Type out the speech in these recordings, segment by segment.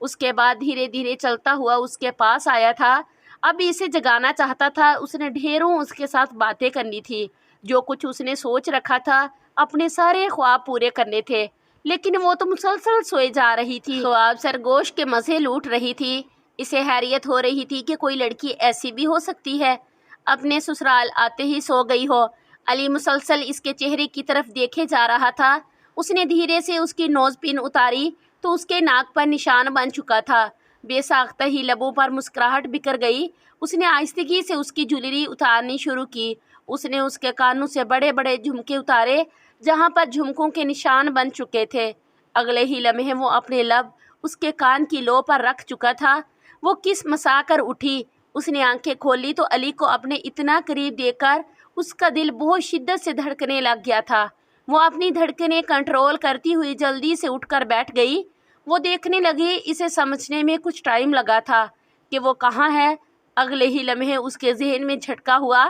اس کے بعد دھیرے دھیرے چلتا ہوا اس کے پاس آیا تھا۔ اب اسے جگانا چاہتا تھا، اس نے ڈھیروں اس کے ساتھ باتیں کرنی تھی، جو کچھ اس نے سوچ رکھا تھا، اپنے سارے خواب پورے کرنے تھے، لیکن وہ تو مسلسل سوئے جا رہی تھی، خواب سرگوش کے مزے لوٹ رہی تھی۔ اسے حیرت ہو رہی تھی کہ کوئی لڑکی ایسی بھی ہو سکتی ہے، اپنے سسرال آتے ہی سو گئی ہو۔ علی مسلسل اس کے چہرے کی طرف دیکھے جا رہا تھا۔ اس نے دھیرے سے اس کی نوز پن اتاری تو اس کے ناک پر نشان بن چکا تھا۔ بے ساختہ ہی لبوں پر مسکراہٹ بکھر گئی۔ اس نے آہستگی سے اس کی جویلری اتارنی شروع کی۔ اس نے اس کے کانوں سے بڑے بڑے جھمکے اتارے جہاں پر جھمکوں کے نشان بن چکے تھے۔ اگلے ہی لمحے وہ اپنے لب اس کے کان کی لو پر رکھ چکا تھا۔ وہ کس مسا کر اٹھی۔ اس نے آنکھیں کھولی تو علی کو اپنے اتنا قریب دیکھ کر اس کا دل بہت شدت سے دھڑکنے لگ گیا تھا۔ وہ اپنی دھڑکنیں کنٹرول کرتی ہوئی جلدی سے اٹھ کر بیٹھ گئی۔ وہ دیکھنے لگی۔ اسے سمجھنے میں کچھ ٹائم لگا تھا کہ وہ کہاں ہے۔ اگلے ہی لمحے اس کے ذہن میں جھٹکا ہوا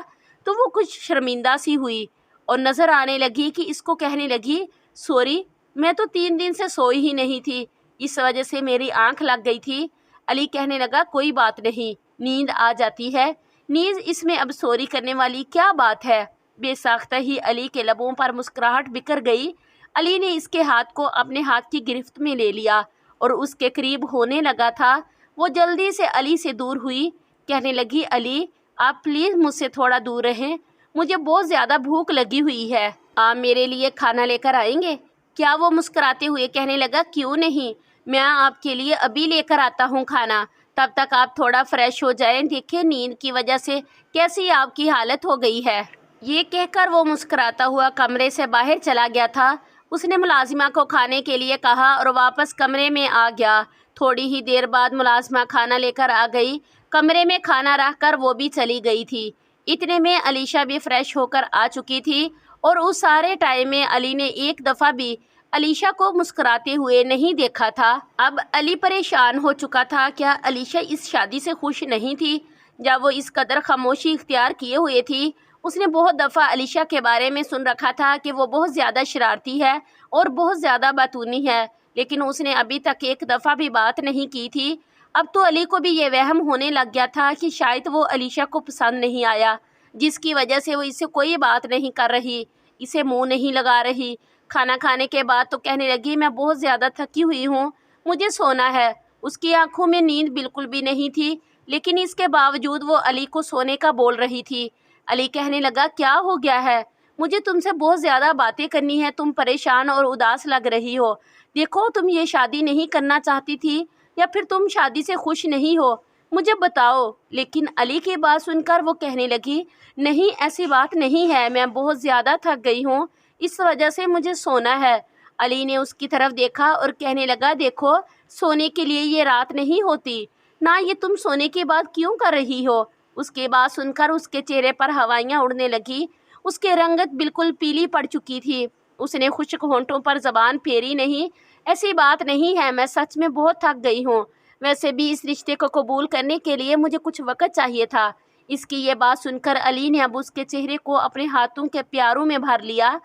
تو وہ کچھ شرمندہ سی ہوئی اور نظر آنے لگی کہ اس کو کہنے لگی، سوری، میں تو 3 دن سے سوئی ہی نہیں تھی، اس وجہ سے میری آنکھ لگ گئی تھی۔ علی کہنے لگا، کوئی بات نہیں، نیند آ جاتی ہے، نیز اس میں اب سوری کرنے والی کیا بات ہے۔ بے ساختہ ہی علی کے لبوں پر مسکراہٹ بکھر گئی۔ علی نے اس کے ہاتھ کو اپنے ہاتھ کی گرفت میں لے لیا اور اس کے قریب ہونے لگا تھا۔ وہ جلدی سے علی سے دور ہوئی، کہنے لگی، علی آپ پلیز مجھ سے تھوڑا دور رہیں، مجھے بہت زیادہ بھوک لگی ہوئی ہے، آپ میرے لیے کھانا لے کر آئیں گے کیا؟ وہ مسکراتے ہوئے کہنے لگا، کیوں نہیں، میں آپ کے لیے ابھی لے کر آتا ہوں کھانا، تب تک آپ تھوڑا فریش ہو جائیں، دیکھیں نیند کی وجہ سے کیسی آپ کی حالت ہو گئی ہے۔ یہ کہہ کر وہ مسکراتا ہوا کمرے سے باہر چلا گیا تھا۔ اس نے ملازمہ کو کھانے کے لیے کہا اور واپس کمرے میں آ گیا۔ تھوڑی ہی دیر بعد ملازمہ کھانا لے کر آ گئی۔ کمرے میں کھانا رکھ کر وہ بھی چلی گئی تھی۔ اتنے میں علیشہ بھی فریش ہو کر آ چکی تھی اور اس سارے ٹائم میں علی نے ایک دفعہ بھی علیشہ کو مسکراتے ہوئے نہیں دیکھا تھا۔ اب علی پریشان ہو چکا تھا۔ کیا علیشہ اس شادی سے خوش نہیں تھی؟ جب وہ اس قدر خاموشی اختیار کیے ہوئے تھی، اس نے بہت دفعہ علیشہ کے بارے میں سن رکھا تھا کہ وہ بہت زیادہ شرارتی ہے اور بہت زیادہ باتونی ہے، لیکن اس نے ابھی تک ایک دفعہ بھی بات نہیں کی تھی۔ اب تو علی کو بھی یہ وہم ہونے لگ گیا تھا کہ شاید وہ علیشہ کو پسند نہیں آیا، جس کی وجہ سے وہ اسے کوئی بات نہیں کر رہی، اسے منہ نہیں لگا رہی۔ کھانا کھانے کے بعد تو کہنے لگی، میں بہت زیادہ تھکی ہوئی ہوں، مجھے سونا ہے۔ اس کی آنکھوں میں نیند بالکل بھی نہیں تھی، لیکن اس کے باوجود وہ علی کو سونے کا بول رہی تھی۔ علی کہنے لگا، کیا ہو گیا ہے؟ مجھے تم سے بہت زیادہ باتیں کرنی ہے، تم پریشان اور اداس لگ رہی ہو۔ دیکھو، تم یہ شادی نہیں کرنا چاہتی تھی یا پھر تم شادی سے خوش نہیں ہو؟ مجھے بتاؤ۔ لیکن علی کی بات سن کر وہ کہنے لگی، نہیں، ایسی بات نہیں ہے، میں بہت زیادہ تھک گئی ہوں، اس وجہ سے مجھے سونا ہے۔ علی نے اس کی طرف دیکھا اور کہنے لگا، دیکھو، سونے کے لیے یہ رات نہیں ہوتی، نہ یہ تم سونے کی بات کیوں کر رہی ہو؟ اس کی بات سن کر اس کے چہرے پر ہوائیاں اڑنے لگی۔ اس کی رنگت بالکل پیلی پڑ چکی تھی۔ اس نے خشک ہونٹوں پر زبان پھیری، نہیں، ایسی بات نہیں ہے، میں سچ میں بہت تھک گئی ہوں، ویسے بھی اس رشتے کو قبول کرنے کے لیے مجھے کچھ وقت چاہیے تھا۔ اس کی یہ بات سن کر علی نے اب اس کے چہرے کو اپنے ہاتھوں کے پیاروں میں بھر لیا،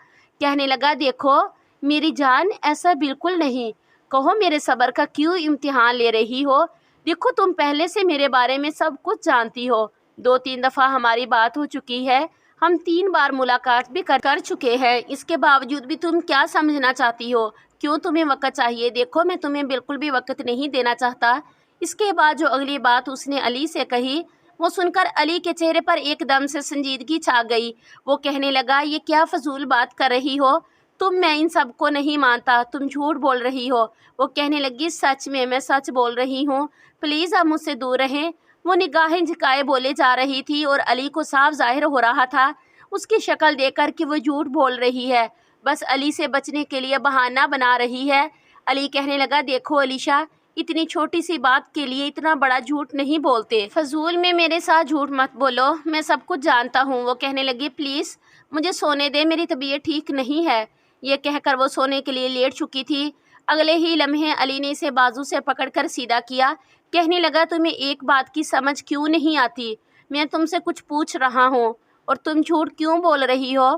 کہنے لگا، دیکھو میری جان، ایسا بالکل نہیں، کہو میرے صبر کا کیوں امتحان لے رہی ہو؟ دیکھو، تم پہلے سے میرے بارے میں سب کچھ جانتی ہو، 2-3 دفعہ ہماری بات ہو چکی ہے، ہم 3 بار ملاقات بھی کر چکے ہیں، اس کے باوجود بھی تم کیا سمجھنا چاہتی ہو؟ کیوں تمہیں وقت چاہیے؟ دیکھو، میں تمہیں بالکل بھی وقت نہیں دینا چاہتا۔ اس کے بعد جو اگلی بات اس نے علی سے کہی، وہ سن کر علی کے چہرے پر ایک دم سے سنجیدگی چھا گئی۔ وہ کہنے لگا، یہ کیا فضول بات کر رہی ہو تم؟ میں ان سب کو نہیں مانتا، تم جھوٹ بول رہی ہو۔ وہ کہنے لگی، سچ میں سچ بول رہی ہوں، پلیز آپ مجھ سے دور رہیں۔ وہ نگاہیں جھکائے بولے جا رہی تھی اور علی کو صاف ظاہر ہو رہا تھا اس کی شکل دیکھ کر کہ وہ جھوٹ بول رہی ہے، بس علی سے بچنے کے لیے بہانہ بنا رہی ہے۔ علی کہنے لگا، دیکھو علیشہ، اتنی چھوٹی سی بات کے لیے اتنا بڑا جھوٹ نہیں بولتے، فضول میں میرے ساتھ جھوٹ مت بولو، میں سب کچھ جانتا ہوں۔ وہ کہنے لگی، پلیز مجھے سونے دے، میری طبیعت ٹھیک نہیں ہے۔ یہ کہہ کر وہ سونے کے لیے لیٹ چکی تھی۔ اگلے ہی لمحے علی نے اسے بازو سے پکڑ کر سیدھا کیا، کہنے لگا، تمہیں ایک بات کی سمجھ کیوں نہیں آتی؟ میں تم سے کچھ پوچھ رہا ہوں اور تم جھوٹ کیوں بول رہی ہو؟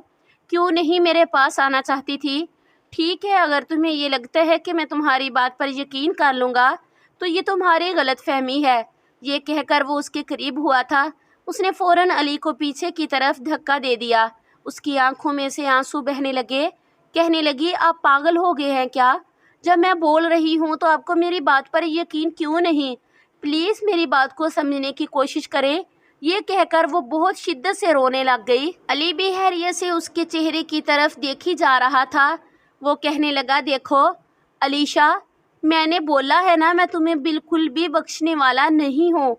کیوں نہیں میرے پاس آنا چاہتی تھی؟ ٹھیک ہے، اگر تمہیں یہ لگتا ہے کہ میں تمہاری بات پر یقین کر لوں گا تو یہ تمہاری غلط فہمی ہے۔ یہ کہہ کر وہ اس کے قریب ہوا تھا، اس نے فوراً علی کو پیچھے کی طرف دھکا دے دیا۔ اس کی آنکھوں میں سے آنسو بہنے لگے۔ کہنے لگی، آپ پاگل ہو گئے ہیں کیا؟ جب میں بول رہی ہوں تو آپ کو میری بات پر یقین کیوں نہیں؟ پلیز میری بات کو سمجھنے کی کوشش کریں۔ یہ کہہ کر وہ بہت شدت سے رونے لگ گئی۔ علی بھی حیرت سے اس کے چہرے کی طرف دیکھی جا رہا تھا۔ وہ کہنے لگا، دیکھو علیشا، میں نے بولا ہے نا، میں تمہیں بالکل بھی بخشنے والا نہیں ہوں۔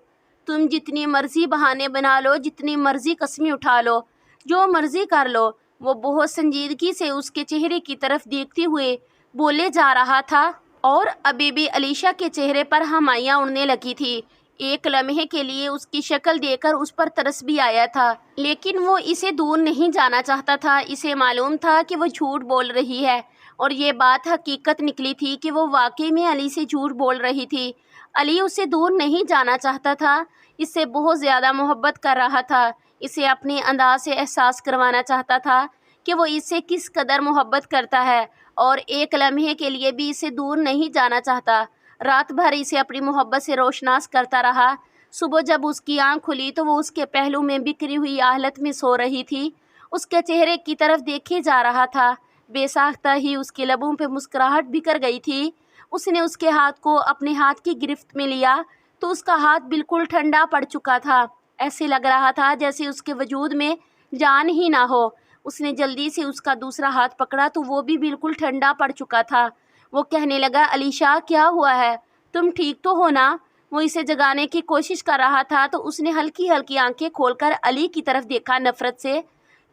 تم جتنی مرضی بہانے بنا لو، جتنی مرضی قسمیں اٹھا لو، جو مرضی کر لو۔ وہ بہت سنجیدگی سے اس کے چہرے کی طرف دیکھتے ہوئے بولے جا رہا تھا، اور ابھی بھی علیشا کے چہرے پر ہمائیاں اڑنے لگی تھی۔ ایک لمحے کے لیے اس کی شکل دیکھ کر اس پر ترس بھی آیا تھا، لیکن وہ اسے دور نہیں جانا چاہتا تھا۔ اسے معلوم تھا کہ وہ جھوٹ بول رہی ہے، اور یہ بات حقیقت نکلی تھی کہ وہ واقعی میں علی سے جھوٹ بول رہی تھی۔ علی اسے دور نہیں جانا چاہتا تھا، اس سے بہت زیادہ محبت کر رہا تھا۔ اسے اپنے انداز سے احساس کروانا چاہتا تھا کہ وہ اس سے کس قدر محبت کرتا ہے، اور ایک لمحے کے لیے بھی اسے دور نہیں جانا چاہتا۔ رات بھر اسے اپنی محبت سے روشناس کرتا رہا۔ صبح جب اس کی آنکھ کھلی تو وہ اس کے پہلو میں بکھری ہوئی حالت میں سو رہی تھی۔ اس کے چہرے کی طرف دیکھے جا رہا تھا۔ بے ساختہ ہی اس کے لبوں پہ مسکراہٹ بکھر گئی تھی۔ اس نے اس کے ہاتھ کو اپنے ہاتھ کی گرفت میں لیا تو اس کا ہاتھ بالکل ٹھنڈا پڑ چکا تھا۔ ایسے لگ رہا تھا جیسے اس کے وجود میں جان ہی نہ ہو۔ اس نے جلدی سے اس کا دوسرا ہاتھ پکڑا تو وہ بھی بالکل ٹھنڈا پڑ چکا تھا۔ وہ کہنے لگا، علیشا، کیا ہوا ہے؟ تم ٹھیک تو ہو نا؟ وہ اسے جگانے کی کوشش کر رہا تھا تو اس نے ہلکی ہلکی آنکھیں کھول کر علی کی طرف دیکھا نفرت سے،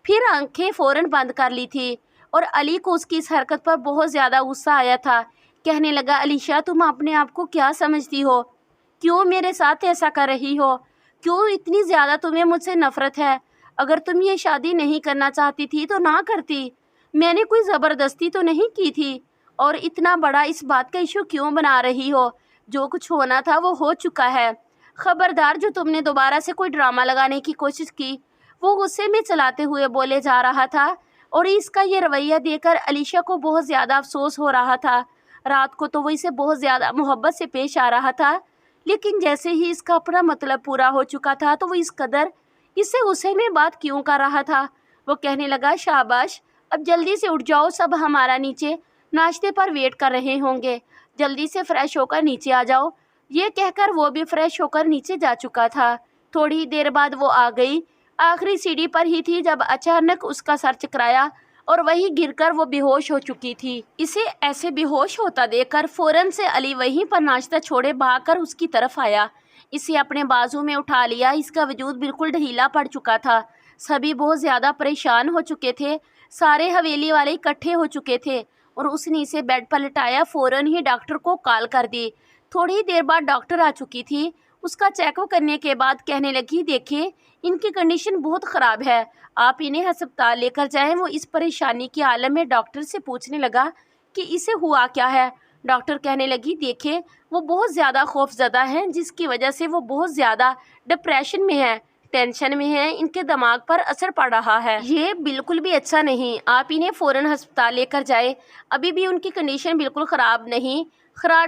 پھر آنکھیں فوراً بند کر لی تھی، اور علی کو اس کی اس حرکت پر بہت زیادہ غصہ آیا تھا۔ کہنے لگا، علیشا، تم اپنے آپ کو کیا سمجھتی ہو؟ کیوں میرے ساتھ ایسا کر رہی ہو؟ کیوں اتنی زیادہ تمہیں مجھ سے نفرت ہے؟ اگر تم یہ شادی نہیں کرنا چاہتی تھی تو نہ کرتی۔ میں نے کوئی زبردستی تو نہیں کی تھی، اور اتنا بڑا اس بات کا ایشو کیوں بنا رہی ہو؟ جو کچھ ہونا تھا وہ ہو چکا ہے۔ خبردار، جو تم نے دوبارہ سے کوئی ڈرامہ لگانے کی کوشش کی۔ وہ غصے میں چلاتے ہوئے بولے جا رہا تھا، اور اس کا یہ رویہ دیکھ کر علیشا کو بہت زیادہ افسوس ہو رہا تھا۔ رات کو تو وہ اسے بہت زیادہ محبت سے پیش آ رہا تھا، لیکن جیسے ہی اس کا اپنا مطلب پورا ہو چکا تھا تو وہ اس قدر اس سے غصے میں بات کیوں کر رہا تھا؟ وہ کہنے لگا، شاباش، اب جلدی سے اٹھ جاؤ، سب ہمارا نیچے ناشتے پر ویٹ کر رہے ہوں گے، جلدی سے فریش ہو کر نیچے آ جاؤ۔ یہ کہہ کر وہ بھی فریش ہو کر نیچے جا چکا تھا۔ تھوڑی ہی دیر بعد وہ آ گئی۔ آخری سیڑھی پر ہی تھی جب اچانک اس کا سر چکرایا، اور وہیں گر کر وہ بے ہوش ہو چکی تھی۔ اسے ایسے بے ہوش ہوتا دیکھ کر فوراً سے علی وہیں پر ناشتہ چھوڑے بھاگ کر اس کی طرف آیا۔ اسے اپنے بازو میں اٹھا لیا۔ اس کا وجود بالکل ڈھیلا پڑ چکا تھا۔ سبھی بہت زیادہ پریشان ہو چکے تھے۔ سارے حویلی والے اکٹھے ہو چکے تھے، اور اس نے اسے بیڈ پر لٹایا، فوراً ہی ڈاکٹر کو کال کر دی۔ تھوڑی دیر بعد ڈاکٹر آ چکی تھی۔ اس کا چیک اپ کرنے کے بعد کہنے لگی، دیکھیں، ان کی کنڈیشن بہت خراب ہے، آپ انہیں ہسپتال لے کر جائیں۔ وہ اس پریشانی کے عالم میں ڈاکٹر سے پوچھنے لگا کہ اسے ہوا کیا ہے۔ ڈاکٹر کہنے لگی، دیکھیں، وہ بہت زیادہ خوف زدہ ہیں، جس کی وجہ سے وہ بہت زیادہ ڈپریشن میں ہیں، ٹینشن میں ہیں، ان کے دماغ پر اثر پڑ رہا ہے۔ یہ بالکل بھی اچھا نہیں، آپ انہیں فوراً ہسپتال لے کر جائیں، ابھی بھی ان کی کنڈیشن بالکل خراب نہیں۔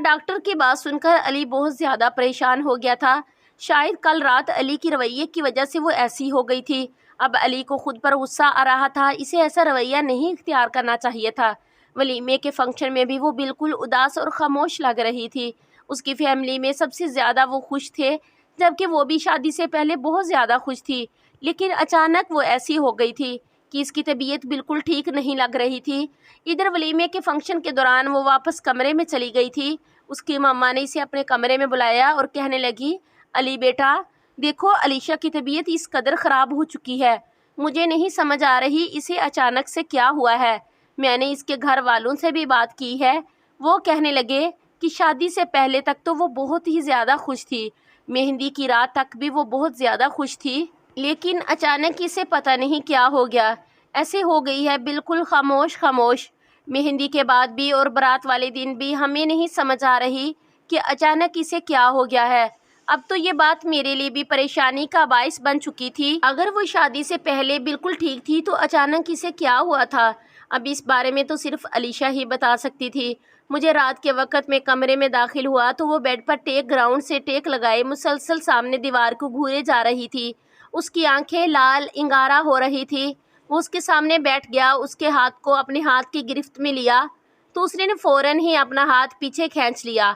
ڈاکٹر کی بات سن کر علی بہت زیادہ پریشان ہو گیا تھا۔ شاید کل رات علی کی رویے کی وجہ سے وہ ایسی ہو گئی تھی۔ اب علی کو خود پر غصہ آ رہا تھا۔ اسے ایسا رویہ نہیں اختیار کرنا چاہیے تھا۔ ولیمے کے فنکشن میں بھی وہ بالکل اداس اور خاموش لگ رہی تھی۔ اس کی فیملی میں سب سے زیادہ وہ خوش تھے، جبکہ وہ بھی شادی سے پہلے بہت زیادہ خوش تھی، لیکن اچانک وہ ایسی ہو گئی تھی کہ اس کی طبیعت بالکل ٹھیک نہیں لگ رہی تھی۔ ادھر ولیمے کے فنکشن کے دوران وہ واپس کمرے میں چلی گئی تھی۔ اس کی ماما نے اسے اپنے کمرے میں بلایا اور کہنے لگی، علی بیٹا، دیکھو، علیشا کی طبیعت اس قدر خراب ہو چکی ہے، مجھے نہیں سمجھ آ رہی اسے اچانک سے کیا ہوا ہے۔ میں نے اس کے گھر والوں سے بھی بات کی ہے، وہ کہنے لگے کہ شادی سے پہلے تک تو وہ بہت ہی زیادہ خوش تھی، مہندی کی رات تک بھی وہ بہت زیادہ خوش تھی، لیکن اچانک اسے پتہ نہیں کیا ہو گیا، ایسے ہو گئی ہے بالکل خاموش خاموش۔ مہندی کے بعد بھی اور برات والے دن بھی ہمیں نہیں سمجھ آ رہی کہ اچانک اسے کیا ہو گیا ہے۔ اب تو یہ بات میرے لیے بھی پریشانی کا باعث بن چکی تھی۔ اگر وہ شادی سے پہلے بالکل ٹھیک تھی تو اچانک اسے کیا ہوا تھا؟ اب اس بارے میں تو صرف علیشا ہی بتا سکتی تھی۔ مجھے رات کے وقت میں کمرے میں داخل ہوا تو وہ بیڈ پر ٹیک گراؤنڈ سے ٹیک لگائے مسلسل سامنے دیوار کو گھورے جا رہی تھی۔ اس کی آنکھیں لال انگارہ ہو رہی تھی۔ وہ اس کے سامنے بیٹھ گیا، اس کے ہاتھ کو اپنے ہاتھ کی گرفت میں لیا تو اس نے فوراً ہی اپنا ہاتھ پیچھے کھینچ لیا۔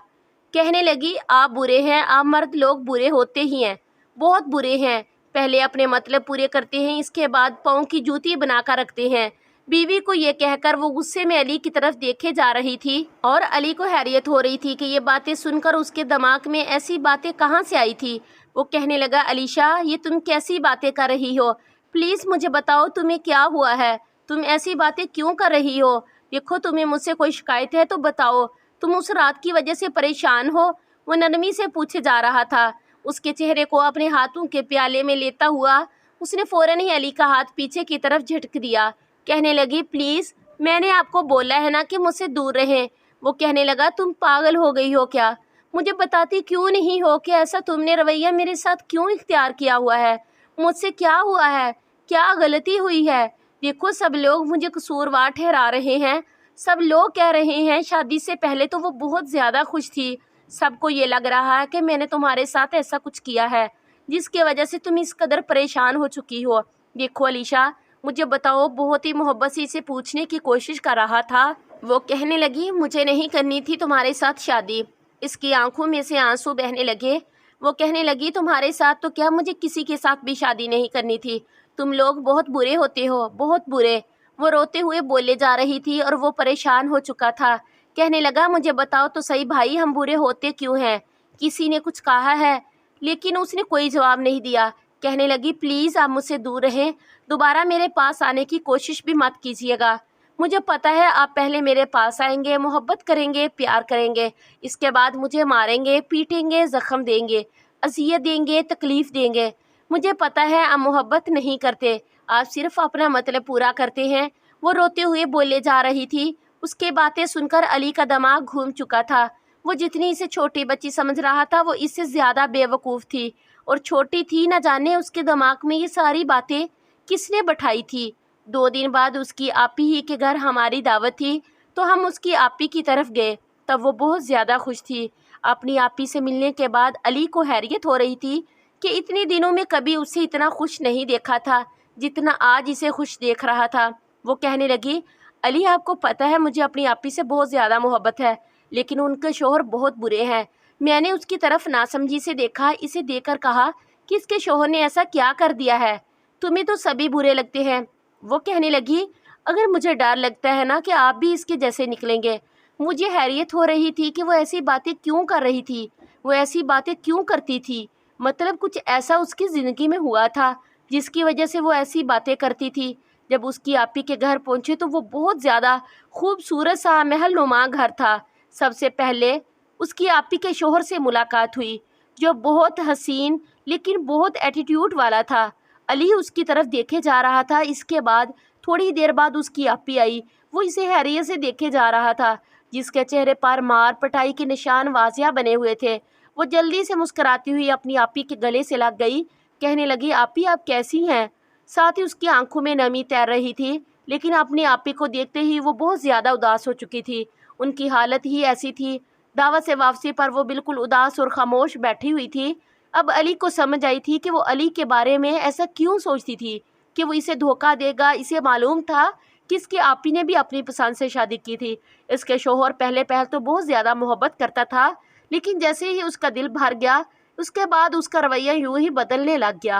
کہنے لگی، آپ برے ہیں، آپ مرد لوگ برے ہوتے ہی ہیں، بہت برے ہیں۔ پہلے اپنے مطلب پورے کرتے ہیں، اس کے بعد پاؤں کی جوتی بنا کر رکھتے ہیں۔ بیوی کو یہ کہہ کر وہ غصے میں علی کی طرف دیکھے جا رہی تھی اور علی کو حیرت ہو رہی تھی کہ یہ باتیں سن کر اس کے دماغ میں ایسی باتیں کہاں سے آئی تھی۔ وہ کہنے لگا، علیشا، یہ تم کیسی باتیں کر رہی ہو؟ پلیز مجھے بتاؤ تمہیں کیا ہوا ہے؟ تم ایسی باتیں کیوں کر رہی ہو؟ دیکھو تمہیں مجھ سے کوئی شکایت ہے تو بتاؤ، تم اس رات کی وجہ سے پریشان ہو؟ وہ نرمی سے پوچھے جا رہا تھا۔ اس کے چہرے کو اپنے ہاتھوں کے پیالے میں لیتا ہوا اس نے فوراً ہی علی کا ہاتھ پیچھے کی طرف جھٹک دیا۔ کہنے لگی، پلیز میں نے آپ کو بولا ہے نا کہ مجھ سے دور رہیں۔ وہ کہنے لگا، تم پاگل ہو گئی ہو کیا؟ مجھے بتاتی کیوں نہیں ہو کہ ایسا تم نے رویہ میرے ساتھ کیوں اختیار کیا ہوا ہے؟ مجھ سے کیا ہوا ہے؟ کیا غلطی ہوئی ہے؟ دیکھو سب لوگ مجھے قصوروار ٹھہرا رہے ہیں، سب لوگ کہہ رہے ہیں شادی سے پہلے تو وہ بہت زیادہ خوش تھی، سب کو یہ لگ رہا ہے کہ میں نے تمہارے ساتھ ایسا کچھ کیا ہے جس کی وجہ سے تم اس قدر پریشان ہو چکی ہو۔ دیکھو علیشا، مجھے بتاؤ، بہت ہی محبت سے اسے پوچھنے کی کوشش کر رہا تھا۔ وہ کہنے لگی، مجھے نہیں کرنی تھی تمہارے ساتھ شادی۔ اس کی آنکھوں میں سے آنسو بہنے لگے۔ وہ کہنے لگی، تمہارے ساتھ تو کیا، مجھے کسی کے ساتھ بھی شادی نہیں کرنی تھی۔ تم لوگ بہت برے ہوتے ہو، بہت برے۔ وہ روتے ہوئے بولے جا رہی تھی اور وہ پریشان ہو چکا تھا۔ کہنے لگا، مجھے بتاؤ تو صحیح بھائی، ہم برے ہوتے کیوں ہیں؟ کسی نے کچھ کہا ہے؟ لیکن اس نے کوئی جواب نہیں دیا۔ کہنے لگی، پلیز آپ مجھ سے دور رہیں، دوبارہ میرے پاس آنے کی کوشش بھی مت کیجیے گا۔ مجھے پتہ ہے آپ پہلے میرے پاس آئیں گے، محبت کریں گے، پیار کریں گے، اس کے بعد مجھے ماریں گے، پیٹیں گے، زخم دیں گے، اذیت دیں گے، تکلیف دیں گے۔ مجھے پتہ ہے آپ محبت نہیں کرتے، آپ صرف اپنا مطلب پورا کرتے ہیں۔ وہ روتے ہوئے بولے جا رہی تھی۔ اس کے باتیں سن کر علی کا دماغ گھوم چکا تھا۔ وہ جتنی اسے چھوٹی بچی سمجھ رہا تھا وہ اس سے زیادہ بے وقوف تھی، اور چھوٹی تھی، نہ جانے اس کے دماغ میں یہ ساری باتیں کس نے بٹھائی تھی۔ 2 دن بعد اس کی آپی ہی کے گھر ہماری دعوت تھی تو ہم اس کی آپی کی طرف گئے۔ تب وہ بہت زیادہ خوش تھی۔ اپنی آپی سے ملنے کے بعد علی کو حیرت ہو رہی تھی کہ اتنے دنوں میں کبھی اسے اتنا خوش نہیں دیکھا تھا جتنا آج اسے خوش دیکھ رہا تھا۔ وہ کہنے لگی، علی، آپ کو پتہ ہے مجھے اپنی آپی سے بہت زیادہ محبت ہے، لیکن ان کے شوہر بہت برے ہیں۔ میں نے اس کی طرف ناسمجھی سے دیکھا، اسے دیکھ کر کہا کہ اس کے شوہر نے ایسا کیا کر دیا ہے؟ تمہیں تو سبھی برے لگتے ہیں۔ وہ کہنے لگی، اگر مجھے ڈر لگتا ہے نا کہ آپ بھی اس کے جیسے نکلیں گے۔ مجھے حیرت ہو رہی تھی کہ وہ ایسی باتیں کیوں کر رہی تھی، وہ ایسی باتیں کیوں کرتی تھی، مطلب کچھ ایسا اس کی زندگی میں ہوا تھا جس کی وجہ سے وہ ایسی باتیں کرتی تھی۔ جب اس کی آپی کے گھر پہنچے تو وہ بہت زیادہ خوبصورت سا محل نما گھر تھا۔ سب سے پہلے اس کی آپی کے شوہر سے ملاقات ہوئی، جو بہت حسین لیکن بہت ایٹیٹیوڈ والا تھا۔ علی اس کی طرف دیکھے جا رہا تھا۔ اس کے بعد تھوڑی دیر بعد اس کی آپی آئی۔ وہ اسے حیرت سے دیکھے جا رہا تھا، جس کے چہرے پر مار پٹائی کے نشان واضح بنے ہوئے تھے۔ وہ جلدی سے مسکراتی ہوئی اپنی آپی کے گلے سے لگ گئی۔ کہنے لگی، آپی آپ کیسی ہیں؟ ساتھ ہی اس کی آنکھوں میں نمی تیر رہی تھی، لیکن اپنی آپی کو دیکھتے ہی وہ بہت زیادہ اداس ہو چکی تھی۔ ان کی حالت ہی ایسی تھی۔ دعوت سے واپسی پر وہ بالکل اداس اور خاموش بیٹھی ہوئی تھی۔ اب علی کو سمجھ آئی تھی کہ وہ علی کے بارے میں ایسا کیوں سوچتی تھی، کہ وہ اسے دھوکہ دے گا۔ اسے معلوم تھا کہ اس کی آپی نے بھی اپنی پسند سے شادی کی تھی۔ اس کے شوہر پہلے تو بہت زیادہ محبت کرتا تھا، لیکن جیسے ہی اس کا دل بھر گیا، اس کے بعد اس کا رویہ یوں ہی بدلنے لگ گیا،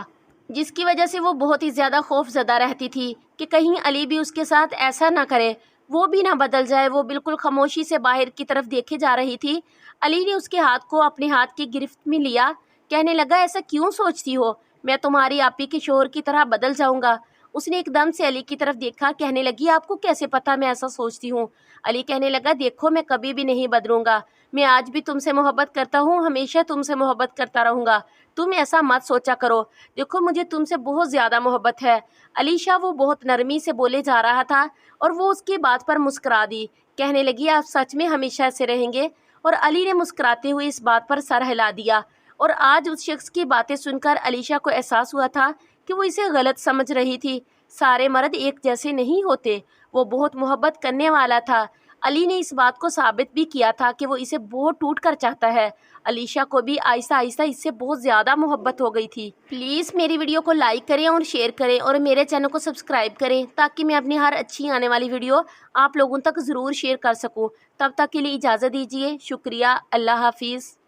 جس کی وجہ سے وہ بہت ہی زیادہ خوف زدہ رہتی تھی کہ کہیں علی بھی اس کے ساتھ ایسا نہ کرے، وہ بھی نہ بدل جائے۔ وہ بالکل خاموشی سے باہر کی طرف دیکھے جا رہی تھی۔ علی نے اس کے ہاتھ کو اپنے ہاتھ کی گرفت میں لیا۔ کہنے لگا، ایسا کیوں سوچتی ہو؟ میں تمہاری آپی کے شوہر کی طرح بدل جاؤں گا؟ اس نے ایک دم سے علی کی طرف دیکھا۔ کہنے لگی، آپ کو کیسے پتا میں ایسا سوچتی ہوں؟ علی کہنے لگا، دیکھو میں کبھی بھی نہیں بدلوں گا، میں آج بھی تم سے محبت کرتا ہوں، ہمیشہ تم سے محبت کرتا رہوں گا، تم ایسا مت سوچا کرو، دیکھو مجھے تم سے بہت زیادہ محبت ہے۔ علیشا وہ بہت نرمی سے بولے جا رہا تھا اور وہ اس کی بات پر مسکرا دی۔ کہنے لگی، آپ سچ میں ہمیشہ ایسے رہیں گے؟ اور علی نے مسکراتے ہوئے اس بات پر سر ہلا دیا۔ اور آج اس شخص کی باتیں سن کر علیشا کو احساس ہوا تھا کہ وہ اسے غلط سمجھ رہی تھی۔ سارے مرد ایک جیسے نہیں ہوتے۔ وہ بہت محبت کرنے والا تھا۔ علی نے اس بات کو ثابت بھی کیا تھا کہ وہ اسے بہت ٹوٹ کر چاہتا ہے۔ علیشا کو بھی آہستہ آہستہ اس سے بہت زیادہ محبت ہو گئی تھی۔ پلیز میری ویڈیو کو لائک کریں اور شیئر کریں اور میرے چینل کو سبسکرائب کریں تاکہ میں اپنی ہر اچھی آنے والی ویڈیو آپ لوگوں تک ضرور شیئر کر سکوں۔ تب تک کے لیے اجازت دیجیے، شکریہ، اللہ حافظ۔